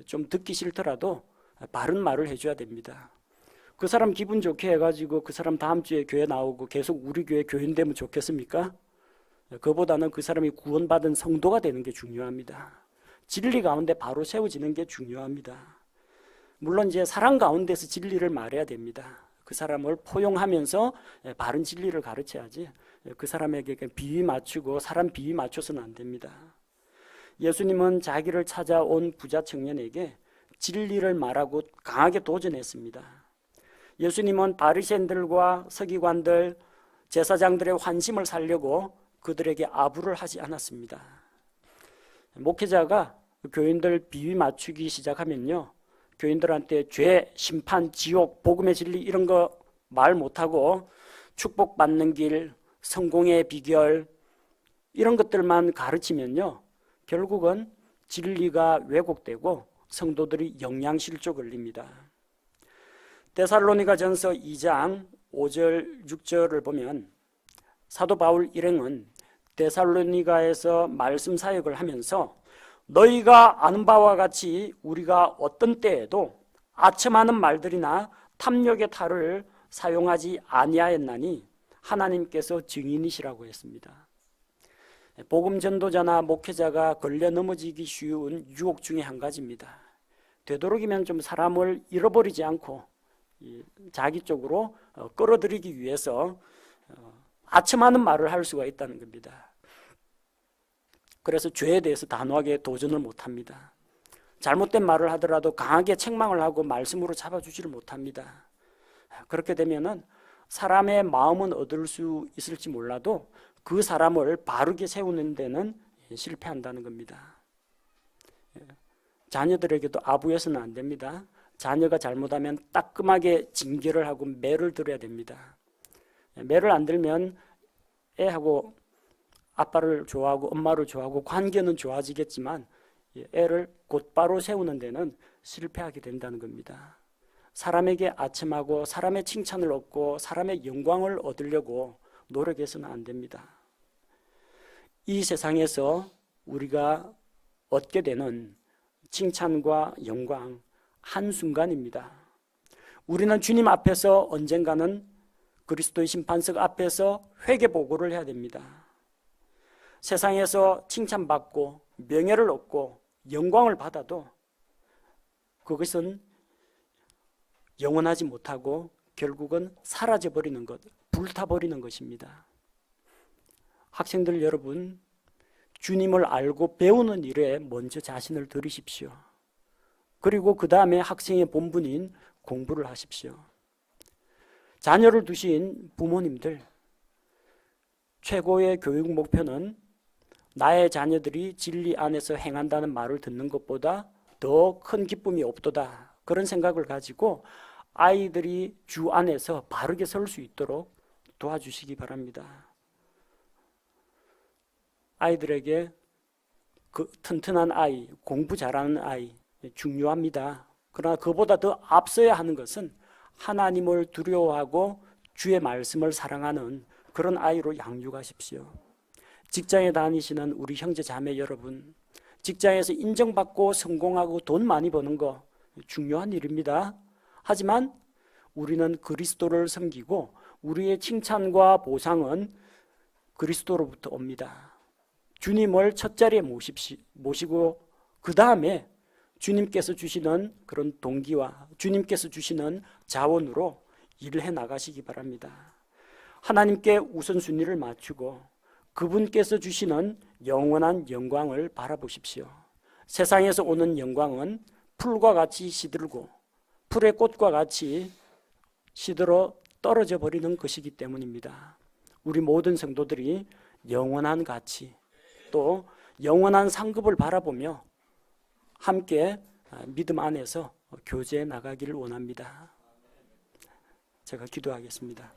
좀 듣기 싫더라도 바른 말을 해줘야 됩니다. 그 사람 기분 좋게 해가지고 그 사람 다음 주에 교회 나오고 계속 우리 교회 교인 되면 좋겠습니까? 그보다는 그 사람이 구원받은 성도가 되는 게 중요합니다. 진리 가운데 바로 세워지는 게 중요합니다. 물론 이제 사랑 가운데서 진리를 말해야 됩니다. 그 사람을 포용하면서 바른 진리를 가르쳐야지 그 사람에게 비위 맞추고 사람 비위 맞춰서는 안 됩니다. 예수님은 자기를 찾아온 부자 청년에게 진리를 말하고 강하게 도전했습니다. 예수님은 바리새인들과 서기관들, 제사장들의 환심을 살려고 그들에게 아부를 하지 않았습니다. 목회자가 교인들 비위 맞추기 시작하면요, 교인들한테 죄, 심판, 지옥, 복음의 진리 이런 거 말 못하고 축복받는 길, 성공의 비결 이런 것들만 가르치면요, 결국은 진리가 왜곡되고 성도들이 영양실조 걸립니다. 데살로니가전서 2장 5절 6절을 보면 사도 바울 일행은 데살로니가에서 말씀 사역을 하면서 너희가 아는 바와 같이 우리가 어떤 때에도 아첨하는 말들이나 탐욕의 탈을 사용하지 아니하였나니 하나님께서 증인이시라고 했습니다. 복음 전도자나 목회자가 걸려 넘어지기 쉬운 유혹 중에 한 가지입니다. 되도록이면 좀 사람을 잃어버리지 않고 자기 쪽으로 끌어들이기 위해서 아첨하는 말을 할 수가 있다는 겁니다. 그래서 죄에 대해서 단호하게 도전을 못합니다. 잘못된 말을 하더라도 강하게 책망을 하고 말씀으로 잡아주지를 못합니다. 그렇게 되면은 사람의 마음은 얻을 수 있을지 몰라도 그 사람을 바르게 세우는 데는 실패한다는 겁니다. 자녀들에게도 아부해서는 안 됩니다. 자녀가 잘못하면 따끔하게 징계를 하고 매를 들어야 됩니다. 매를 안 들면 애하고 아빠를 좋아하고 엄마를 좋아하고 관계는 좋아지겠지만 애를 곧바로 세우는 데는 실패하게 된다는 겁니다. 사람에게 아첨하고 사람의 칭찬을 얻고 사람의 영광을 얻으려고 노력해서는 안 됩니다. 이 세상에서 우리가 얻게 되는 칭찬과 영광 한순간입니다. 우리는 주님 앞에서 언젠가는 그리스도의 심판석 앞에서 회개보고를 해야 됩니다. 세상에서 칭찬받고 명예를 얻고 영광을 받아도 그것은 영원하지 못하고 결국은 사라져버리는 것, 불타버리는 것입니다. 학생들 여러분, 주님을 알고 배우는 일에 먼저 자신을 들이십시오. 그리고 그 다음에 학생의 본분인 공부를 하십시오. 자녀를 두신 부모님들, 최고의 교육 목표는 나의 자녀들이 진리 안에서 행한다는 말을 듣는 것보다 더 큰 기쁨이 없도다. 그런 생각을 가지고 아이들이 주 안에서 바르게 설 수 있도록 도와주시기 바랍니다. 아이들에게 그 튼튼한 아이, 공부 잘하는 아이 중요합니다. 그러나 그보다 더 앞서야 하는 것은 하나님을 두려워하고 주의 말씀을 사랑하는 그런 아이로 양육하십시오. 직장에 다니시는 우리 형제 자매 여러분, 직장에서 인정받고 성공하고 돈 많이 버는 거 중요한 일입니다. 하지만 우리는 그리스도를 섬기고 우리의 칭찬과 보상은 그리스도로부터 옵니다. 주님을 첫 자리에 모시고 그 다음에 주님께서 주시는 그런 동기와 주님께서 주시는 자원으로 일을 해 나가시기 바랍니다. 하나님께 우선순위를 맞추고 그분께서 주시는 영원한 영광을 바라보십시오. 세상에서 오는 영광은 풀과 같이 시들고 풀의 꽃과 같이 시들어 떨어져 버리는 것이기 때문입니다. 우리 모든 성도들이 영원한 가치 또 영원한 상급을 바라보며 함께 믿음 안에서 교제해 나가기를 원합니다. 제가 기도하겠습니다.